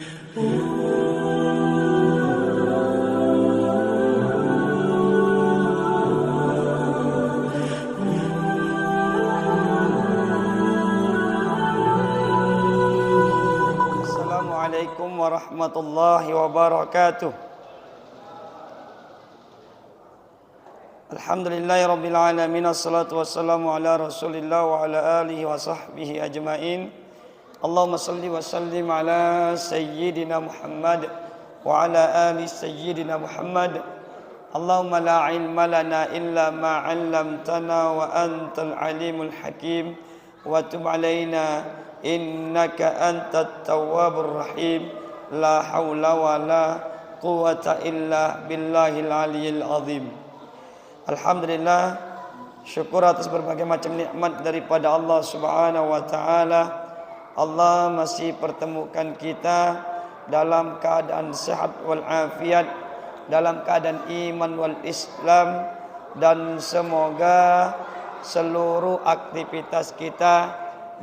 Assalamualaikum warahmatullahi wabarakatuh. Alhamdulillahi rabbil alamin, assalatu wassalamu ala rasulillah wa ala alihi wa sahbihi ajmain. Allahumma salli wa sallim ala sayyidina Muhammad wa ala ali sayyidina Muhammad. Allahumma la ilma lana illa ma 'allamtana wa antal alimul hakim wa tub alaina innaka antat tawwabur rahim. La haula wa la quwwata illa billahil aliyyil azim. Alhamdulillah, syukur atas berbagai macam nikmat daripada Allah Subhanahu wa taala. Allah masih pertemukan kita dalam keadaan sehat wal afiat, dalam keadaan iman wal Islam, dan semoga seluruh aktivitas kita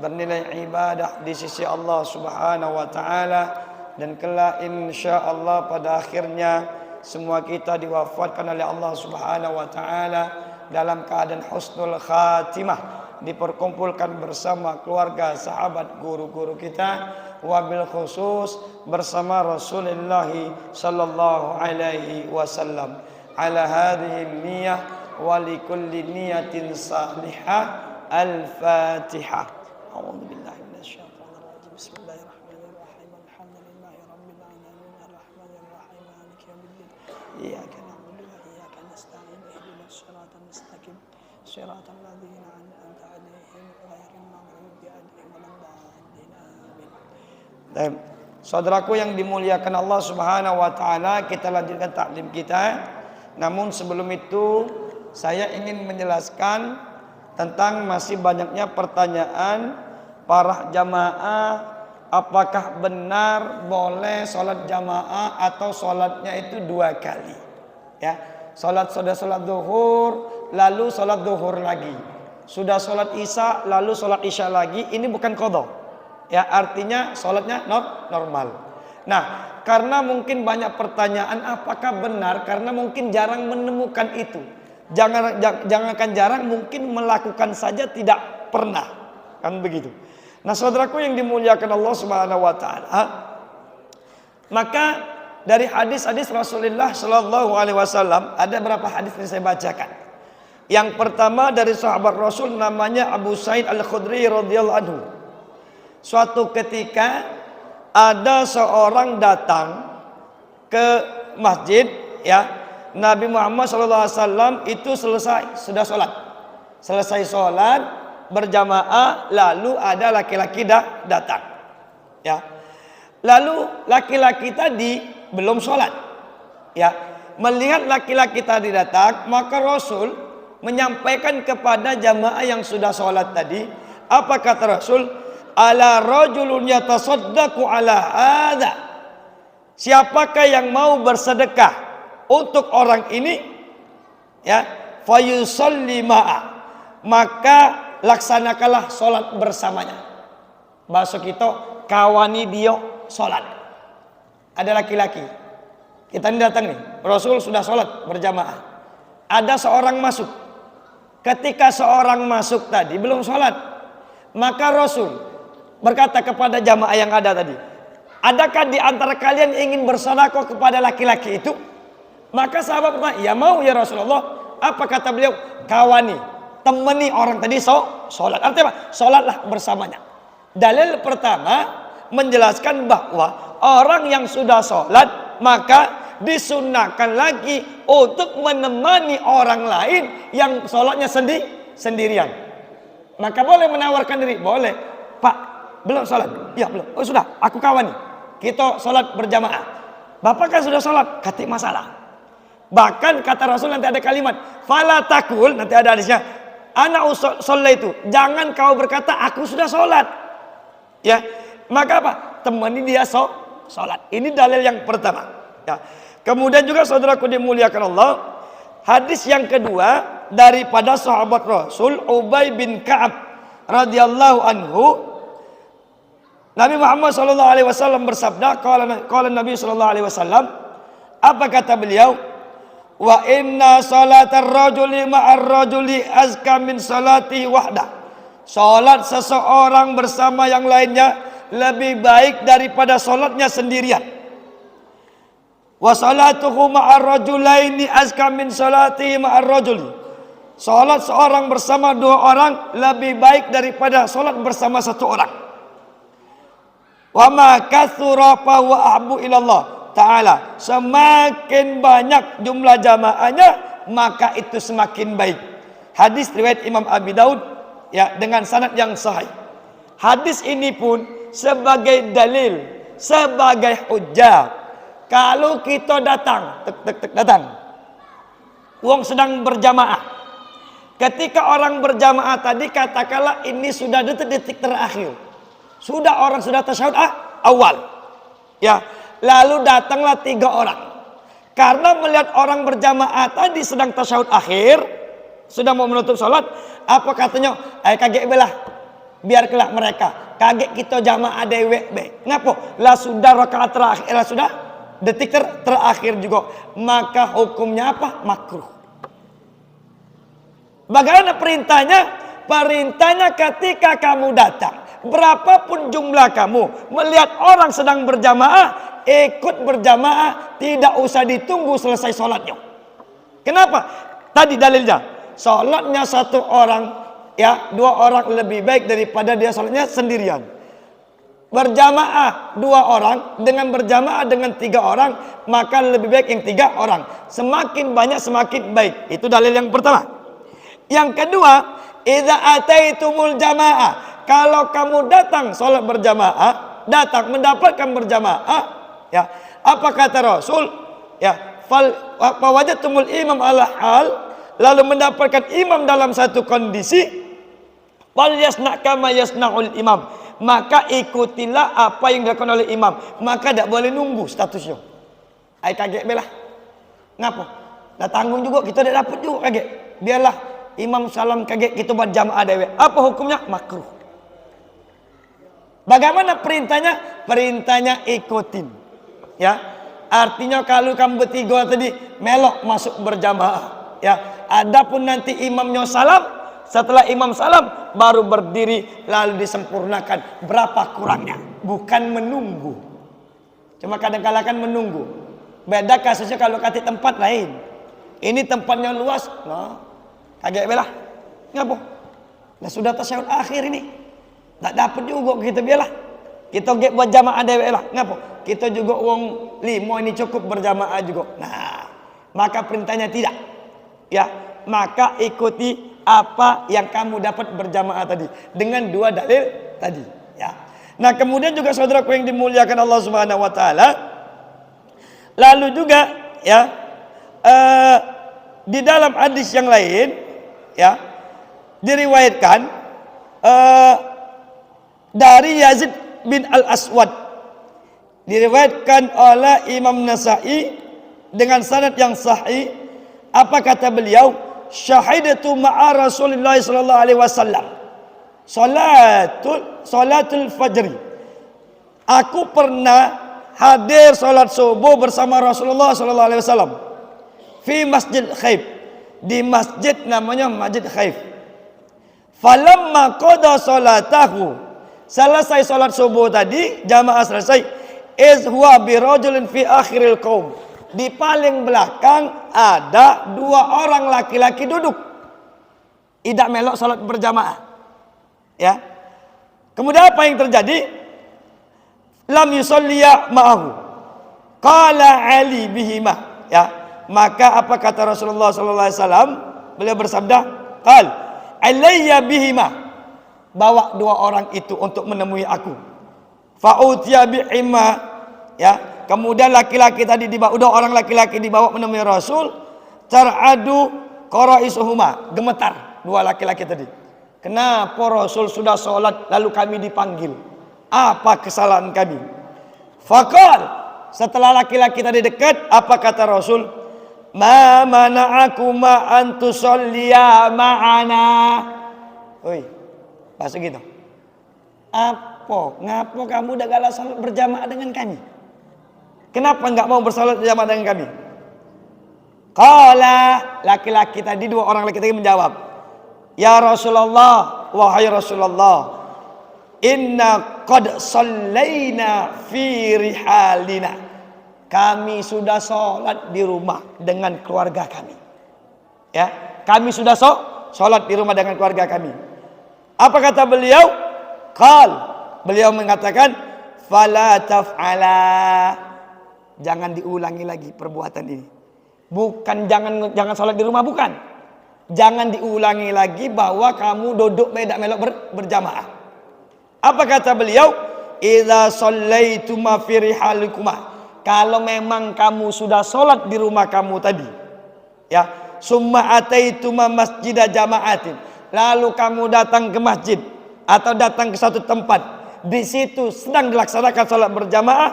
bernilai ibadah di sisi Allah Subhanahu wa taala, dan kelak insyaallah pada akhirnya semua kita diwafatkan oleh Allah Subhanahu wa taala dalam keadaan husnul khatimah, diperkumpulkan bersama keluarga, sahabat, guru-guru kita, wabil khusus bersama Rasulullah sallallahu alaihi wasallam. Ala hadhihi niyyah wa likulli niyatin salihah. Al-Fatihah. A'udzu billahi minasyaitonir rajim. Bismillahirrahmanirrahim. Alhamdulillahi rabbil alamin arrahmanir rahim maliki yaumiddin. Iyyaka na'budu wa iyyaka nasta'in. Ihdinas siratal mustaqim. Siratal ladzina an'amta 'alaihim ghairil maghdubi 'alaihim waladdallin. Amin. Baik, saudaraku yang dimuliakan Allah Subhanahu wa taala, kita lanjutkan taklim kita. Namun sebelum itu saya ingin menjelaskan tentang masih banyaknya pertanyaan para jamaah, apakah benar boleh sholat jamaah atau sholatnya itu 2 kali? Ya, sudah sholat zuhur, lalu sholat zuhur lagi. Sudah sholat isya, lalu sholat isya lagi. Ini bukan qadha. Ya, artinya sholatnya normal. Nah, karena mungkin banyak pertanyaan, apakah benar? Karena mungkin jarang menemukan itu. Jangankan jarang, mungkin melakukan saja tidak pernah, kan begitu. Nah, saudaraku yang dimuliakan Allah Subhanahu wa taala, maka dari hadis-hadis Rasulullah sallallahu alaihi wasallam ada berapa hadis yang saya bacakan. Yang pertama dari sahabat Rasul namanya Abu Sa'id Al-Khudri radhiyallahu anhu. Suatu ketika ada seorang datang ke masjid, ya. Nabi Muhammad SAW itu sudah sholat. Selesai sholat berjamaah, lalu ada laki-laki datang. Ya, lalu laki-laki tadi belum sholat. Ya, melihat laki-laki tadi datang, maka Rasul menyampaikan kepada jamaah yang sudah sholat tadi. Apa kata Rasul? Ala rajulun yatasaddaqu ala hadza. Siapakah yang mau bersedekah untuk orang ini, ya, fayusalli ma'a, maka laksanakanlah sholat bersamanya. Bahasa kita kawani dia sholat. Ada laki-laki, kita ini datang nih, Rasul sudah sholat berjamaah. Ada seorang masuk. Ketika seorang masuk tadi belum sholat, maka Rasul berkata kepada jamaah yang ada tadi, adakah di antara kalian ingin bersedekah kepada laki-laki itu? Maka sahabat bertanya, ya mau ya Rasulullah. Apa kata beliau? Kawani, temani orang tadi sholat. Artinya apa? Sholatlah bersamanya. Dalil pertama menjelaskan bahwa orang yang sudah sholat, maka disunahkan lagi untuk menemani orang lain yang sholatnya sendirian. Maka boleh menawarkan diri, boleh. Pak, belum sholat? Ya belum. Oh sudah, aku kawani. Kita sholat berjamaah. Bapak kan sudah sholat, katik masalah. Bahkan kata Rasul nanti ada kalimat fala takul, nanti ada hadisnya, ana shallaitu, jangan kau berkata aku sudah sholat. Ya, maka apa? Temani dia sholat. Ini dalil yang pertama. Ya. Kemudian juga saudaraku dimuliakan Allah, hadis yang kedua daripada sahabat Rasul Ubay bin Ka'ab radhiyallahu anhu, Nabi Muhammad sallallahu alaihi wasallam bersabda, qala Nabi sallallahu alaihi wasallam, apa kata beliau? Wa inna salatar rajuli ma'ar rajuli azka min salatihi wahda. Salat seseorang bersama yang lainnya lebih baik daripada salatnya sendirian. Wa salatuhu ma'ar rajulaini azka min salatihi ma'ar rajuli. Salat seorang bersama dua orang lebih baik daripada salat bersama satu orang. Wa ma katsura fa wa ahbu ilallah ta'ala. Semakin banyak jumlah jamaahnya, maka itu semakin baik. Hadis riwayat Imam Abi Daud ya, dengan sanad yang sahih. Hadis ini pun sebagai dalil, sebagai hujjah. Kalau kita datang, datang, wong sedang berjamaah. Ketika orang berjamaah tadi, katakanlah ini sudah detik-detik terakhir. Sudah orang sudah tasyahud awal. Ya, lalu datanglah 3 orang. Karena melihat orang berjamaah tadi sedang tasyahud akhir, sudah mau menutup salat, apa katanya? Kaget belah. Biar kelak mereka. Kaget kita jamaah dewek be. Ngapo? Lah sudah rakaat terakhir, lah sudah detik terakhir juga. Maka hukumnya apa? Makruh. Bagaimana perintahnya? Perintahnya ketika kamu datang, berapapun jumlah kamu, melihat orang sedang berjamaah, ikut berjamaah, tidak usah ditunggu selesai sholatnya. Kenapa? Tadi dalilnya, sholatnya 1 orang, ya 2 orang lebih baik daripada dia sholatnya sendirian. Berjamaah 2 orang dengan berjamaah dengan 3 orang, maka lebih baik yang 3 orang. Semakin banyak semakin baik. Itu dalil yang pertama. Yang kedua, idza ataitumul jamaah, kalau kamu datang sholat berjamaah, datang mendapatkan berjamaah, ya, apa kata Rasul? Ya, wajadtumul imam ala hal, lalu mendapatkan imam dalam satu kondisi, fal yasna kama yasnaul imam, maka ikutilah apa yang dilakukan oleh imam, maka tidak boleh nunggu statusnya. Ai kaget belah. Ngapa? Nah tanggung juga, kita tidak dapat juga kaget. Biarlah imam salam kaget, kita buat jamaah dewe. Apa hukumnya? Makruh. Bagaimana perintahnya? Perintahnya ikutin. Ya, artinya kalau kamu bertiga tadi melok masuk berjamaah. Ya, adapun nanti imamnya salam, setelah imam salam baru berdiri lalu disempurnakan. Berapa kurangnya? Bukan menunggu. Cuma kadang-kadang kan menunggu. Beda kasusnya kalau kati tempat lain. Ini tempatnya luas. Nah, kaget belah. Ngapa? Nah sudah tasyahud akhir ini. Tak dapat juga kita biarlah. Kita get buat jamaah dewe lah. Ngapa? Kita juga uang 5 ini cukup berjamaah juga. Nah, maka perintahnya tidak. Ya, maka ikuti apa yang kamu dapat berjamaah tadi dengan 2 dalil tadi, ya. Nah, kemudian juga saudaraku yang dimuliakan Allah Subhanahu wa taala, lalu juga ya di dalam hadis yang lain, ya, diriwayatkan dari Yazid bin Al-Aswad, diriwayatkan oleh Imam Nasa'i dengan sanad yang sahih. Apa kata beliau? Syahidatu ma'a Rasulullah sallallahu alaihi wasallam salatul fajri. Aku pernah hadir salat subuh bersama Rasulullah sallallahu alaihi wasallam fi Masjid Khaif, di masjid namanya Masjid Khaif. Falamma qada salatahu, selesai salat subuh tadi, jamaah selesai, iz huwa bi rajulin fi akhiril qaum, di paling belakang ada 2 orang laki-laki duduk, tidak melok salat berjamaah, ya. Kemudian apa yang terjadi? Lam yusalliya ma'ahu, qala Ali bihima, ya. Maka apa kata Rasulullah sallallahu alaihi wasallam? Beliau bersabda, "Qal alayya bihima." Bawa 2 orang itu untuk menemui aku. Fa'utiya bihima, ya. Kemudian laki-laki tadi dibawa, 2 orang laki-laki dibawa menemui Rasul. Tar'adu qaraisuhuma, gemetar 2 laki-laki tadi. Kenapa Rasul sudah sholat lalu kami dipanggil? Apa kesalahan kami? Faqal, setelah laki-laki tadi dekat, apa kata Rasul? Ma mana'akuma an tusalliya ma'ana. Oi, bahasa gitu. Ngapo kamu udah galak salat berjamaah dengan kami? Kenapa enggak mau bersalat berjamaah dengan kami? Qala, laki-laki tadi, dua orang laki tadi menjawab, ya Rasulullah, wahai Rasulullah, inna qad sallaina fi rihalina. Kami sudah sholat di rumah dengan keluarga kami. Ya, kami sudah sholat di rumah dengan keluarga kami. Apa kata beliau? Beliau mengatakan, fala taf'ala. Jangan diulangi lagi perbuatan ini. Bukan jangan sholat di rumah, bukan. Jangan diulangi lagi bahwa kamu duduk medak melok berjamaah. Apa kata beliau? Idza shallaituma fi rihalikuma. Kalau memang kamu sudah sholat di rumah kamu tadi, ya, summa ataituma masjidah jama'atin, lalu kamu datang ke masjid atau datang ke satu tempat, di situ sedang dilaksanakan sholat berjamaah,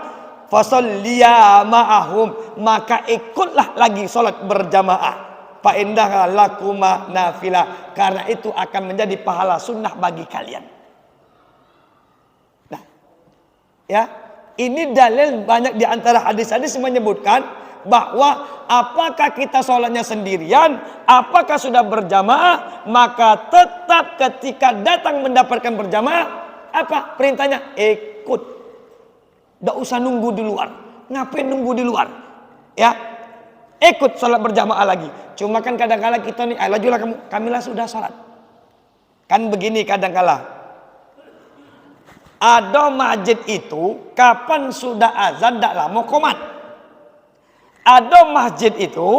fasolliya ma'ahum, maka ikutlah lagi sholat berjamaah. Fa indaha lakuma nafilah, karena itu akan menjadi pahala sunnah bagi kalian. Nah, ya. Ini dalil banyak di antara hadis-hadis menyebutkan bahwa apakah kita sholatnya sendirian, apakah sudah berjamaah, maka tetap ketika datang mendapatkan berjamaah, apa perintahnya? Ikut. Tidak usah nunggu di luar. Ngapain nunggu di luar? Ya, ikut sholat berjamaah lagi. Cuma kan kadang-kala kita nih, lajulah kamu, kamilah sudah sholat. Kan begini kadang-kala. Ada masjid itu kapan sudah azan tidak lama qomat. Ada masjid itu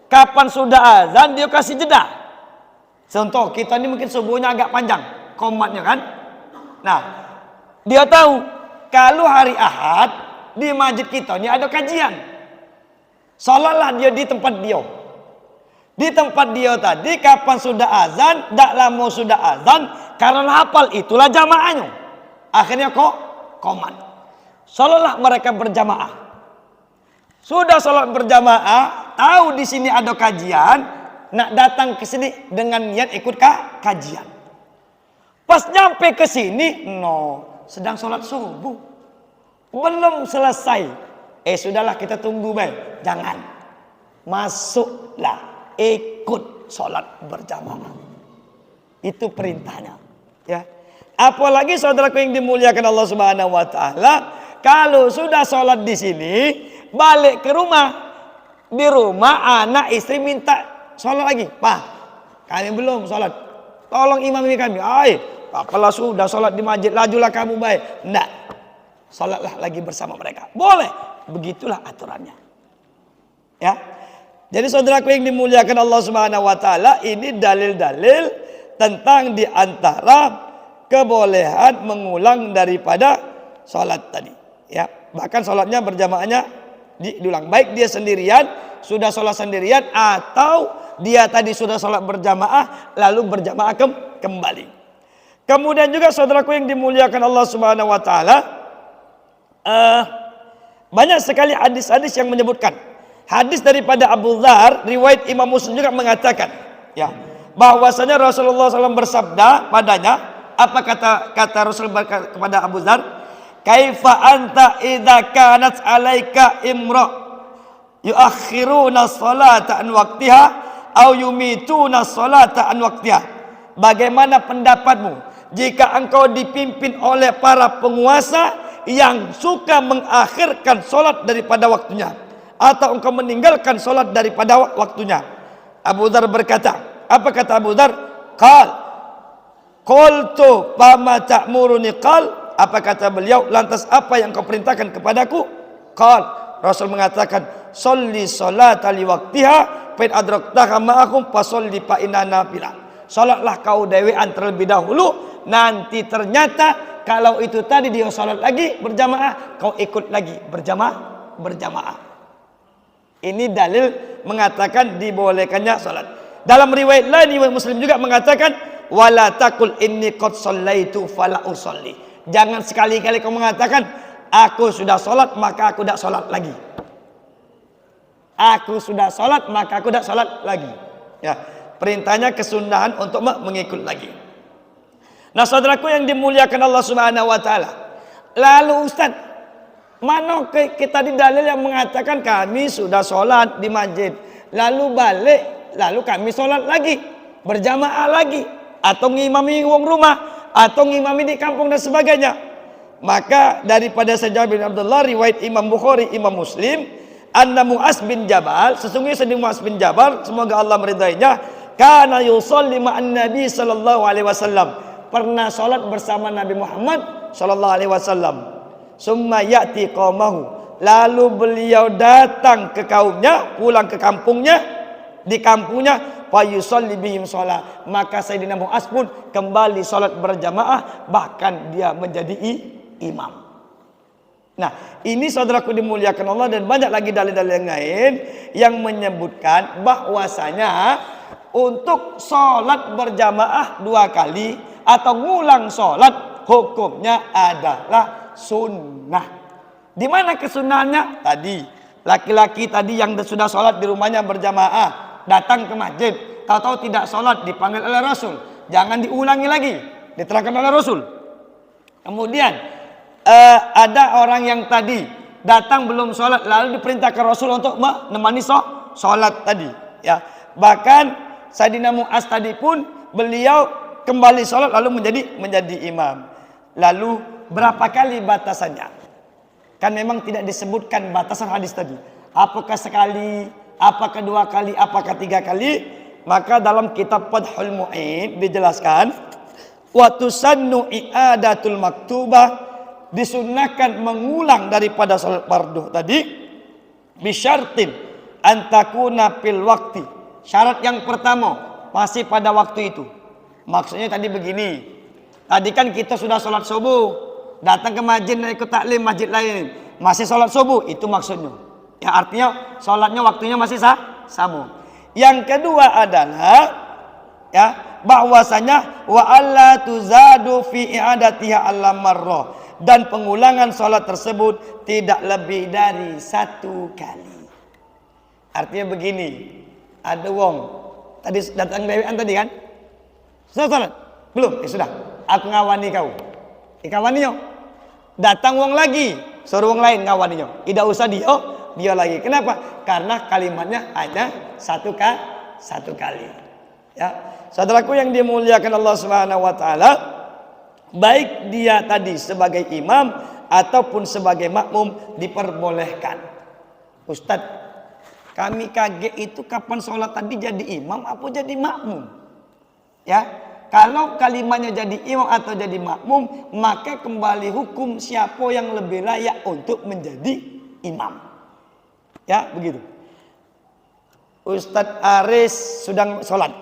kapan sudah azan dia kasih jeda. Contoh kita ini mungkin subuhnya agak panjang qomatnya kan. Nah, dia tahu kalau hari Ahad di masjid kita ini ada kajian. Salatlah dia di tempat dia. Di tempat dia tadi kapan sudah azan, tidak lama sudah azan, karena hafal itulah jamaahnya. Akhirnya qomat. Salatlah mereka berjamaah. Sudah salat berjamaah, tahu di sini ada kajian, nak datang ke sini dengan niat ikut kajian. Pas nyampe ke sini, sedang salat subuh. Belum selesai. Sudahlah kita tunggu baik. Jangan. Masuklah, ikut salat berjamaah. Itu perintahnya, ya. Apalagi saudaraku yang dimuliakan Allah Subhanahu wa taala, kalau sudah sholat di sini, balik ke rumah. Di rumah anak istri minta sholat lagi. Pak, kami belum sholat. Tolong imami kami. Apalah sudah sholat di masjid, lajulah kamu baik. Enggak. Sholatlah lagi bersama mereka. Boleh. Begitulah aturannya. Ya. Jadi saudaraku yang dimuliakan Allah Subhanahu wa taala, ini dalil-dalil tentang di antara kebolehan mengulang daripada sholat tadi, ya. Bahkan sholatnya berjamaahnya diulang, baik dia sendirian sudah sholat sendirian atau dia tadi sudah sholat berjamaah lalu berjamaah kembali. Kemudian juga saudaraku yang dimuliakan Allah Subhanahu Wa Taala, banyak sekali hadis-hadis yang menyebutkan. Hadis daripada Abu Dzar, riwayat Imam Muslim juga mengatakan, ya, bahwasanya Rasulullah SAW bersabda padanya. Apa kata Rasul kepada Abu Dzar? Kaifa anta idza kanat alaika imra yuakhiruna sholata an waqtiha au yumituna sholata an waqtiha. Bagaimana pendapatmu jika engkau dipimpin oleh para penguasa yang suka mengakhirkan sholat daripada waktunya, atau engkau meninggalkan sholat daripada waktunya? Abu Dzar berkata, apa kata Abu Dzar? Qultu fama ta'muruni, qal, apa kata beliau, lantas apa yang kau perintahkan kepadaku? Qal, Rasul mengatakan, sholli sholata li waqtiha fa in adraktaha ma'akum fa sholli fa inna nafilah. Salatlah kau dewean terlebih dahulu, nanti ternyata kalau itu tadi dia salat lagi berjamaah, kau ikut lagi berjamaah. Ini dalil mengatakan dibolehkannya salat. Dalam riwayat lain, riwayat Muslim juga mengatakan, wala taqul inni qad shallaitu fala usolli. Jangan sekali-kali kau mengatakan aku sudah sholat maka aku tidak sholat lagi. Aku sudah sholat maka aku tidak sholat lagi. Ya, perintahnya kesunahan untuk mengikut lagi. Nah, saudaraku yang dimuliakan Allah Subhanahu wa taala. Lalu Ustaz, mana kita di dalil yang mengatakan kami sudah sholat di masjid, lalu balik, lalu kami sholat lagi, berjamaah lagi, atau ngimami wong rumah, atau ngimami di kampung dan sebagainya. Maka daripada Jabir bin Abdullah, riwayat Imam Bukhari, Imam Muslim, anna Mu'az bin Jabal, sesungguhnya sedang Mu'az bin Jabal, semoga Allah meridainya, kana yusalli ma'an Nabi sallallahu alaihi wasallam, pernah sholat bersama Nabi Muhammad sallallahu alaihi wasallam. Summa ya'ti qaumahu, lalu beliau datang ke kaumnya, pulang ke kampungnya, di kampungnya, fa yusalli bihim shalah, maka Sayyidina Mu'az pun kembali sholat berjamaah, bahkan dia menjadi imam. Nah, ini saudaraku dimuliakan Allah, dan banyak lagi dalil-dalil yang lain yang menyebutkan bahwasanya untuk sholat berjamaah 2 kali atau ngulang sholat hukumnya adalah sunnah. Di mana kesunahannya? Tadi laki-laki tadi yang sudah sholat di rumahnya berjamaah, datang ke masjid, tahu-tahu tidak sholat, dipanggil oleh Rasul, jangan diulangi lagi, diterangkan oleh Rasul. Kemudian ada orang yang tadi datang belum sholat, lalu diperintahkan Rasul untuk menemani sholat tadi, ya. Bahkan Sayyidina Mu'az tadi pun beliau kembali sholat lalu menjadi imam. Lalu berapa kali batasannya? Kan memang tidak disebutkan batasan hadis tadi. Apakah sekali, apakah 2 kali, apakah 3 kali? Maka dalam kitab Fathul Mu'in dijelaskan, wa tusannu i'adatul maktubah, disunnahkan mengulang daripada salat fardu tadi, bisyartin antakuna fil waqti. Syarat yang pertama masih pada waktu itu. Maksudnya tadi begini. Tadi kan kita sudah sholat subuh, datang ke masjid, ikut taklim masjid lain, masih sholat subuh, itu maksudnya. Ya, artinya sholatnya waktunya masih sama. Yang kedua adalah, ya, bahwasanya wa alla tuzadu fi i'adatiha alla marrah, dan pengulangan sholat tersebut tidak lebih dari 1 kali. Artinya begini, ada wong tadi datang dewean tadi kan, sudah sholat belum? Ya sudah, aku ngawani kau, ikawani yo. Datang wong lagi, suruh wong lain ngawani yo, tidak usah dia lagi. Kenapa? Karena kalimatnya hanya 1 kali. Ya, saudaraku yang dimuliakan Allah Subhanahu wa taala, baik dia tadi sebagai imam ataupun sebagai makmum diperbolehkan. Ustadz, kami kaget itu kapan sholat tadi jadi imam apa jadi makmum? Ya, kalau kalimatnya jadi imam atau jadi makmum, maka kembali hukum siapa yang lebih layak untuk menjadi imam. Ya, begitu. Ustadz Aris sedang sholat,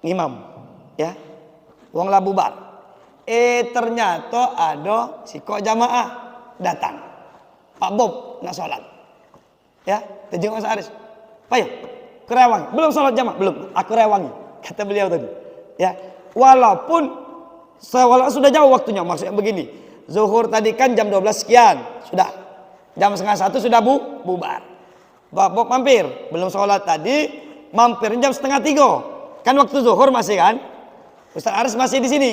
imam, ya, wong lah bubar. Ternyata ada si kok jamaah datang, Pak Bob nak sholat, ya, tejeng Ustadz Aris, ayo, kerewangi, belum sholat jamaah, belum, aku rewangi, kata beliau tadi, ya, walaupun sudah jauh waktunya, maksudnya begini, zuhur tadi kan jam 12 sekian, sudah, jam setengah 1 sudah bubar. Bapak mampir, belum sholat tadi, mampir jam setengah 3, kan waktu zuhur masih kan, Ustadz Aris masih di sini.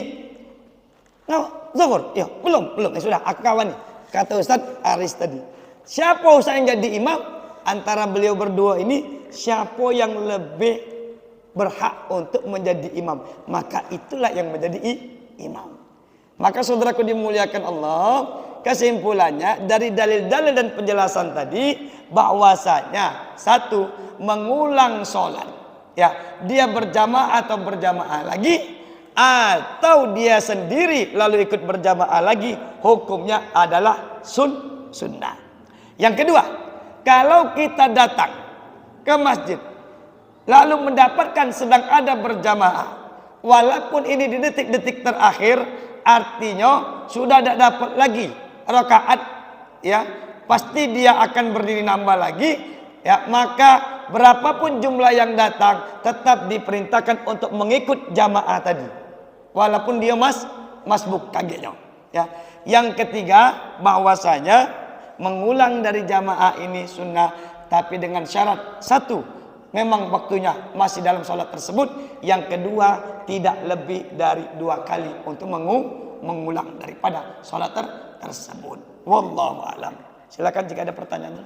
Nah, zuhur, ya belum, ya sudah, aku kawan. Kata Ustadz Aris tadi, siapa Ustadz yang jadi imam antara beliau berdua ini? Siapa yang lebih berhak untuk menjadi imam? Maka itulah yang menjadi imam. Maka saudaraku dimuliakan Allah, kesimpulannya dari dalil-dalil dan penjelasan tadi, bahwasanya 1, mengulang sholat, ya, dia berjamaah atau berjamaah lagi, atau dia sendiri lalu ikut berjamaah lagi, hukumnya adalah sunnah. Yang kedua, kalau kita datang ke masjid lalu mendapatkan sedang ada berjamaah, walaupun ini di detik-detik terakhir, artinya sudah tidak dapat lagi rakaat, ya, pasti dia akan berdiri nambah lagi, ya, maka berapapun jumlah yang datang tetap diperintahkan untuk mengikut jamaah tadi, walaupun dia masbuk kagetnya, ya. Yang ketiga, bahwasanya mengulang dari jamaah ini sunnah, tapi dengan syarat 1, memang waktunya masih dalam sholat tersebut. Yang kedua, tidak lebih dari 2 kali untuk mengulang daripada sholat tersebut. Wallahu a'lam. Silakan jika ada pertanyaan.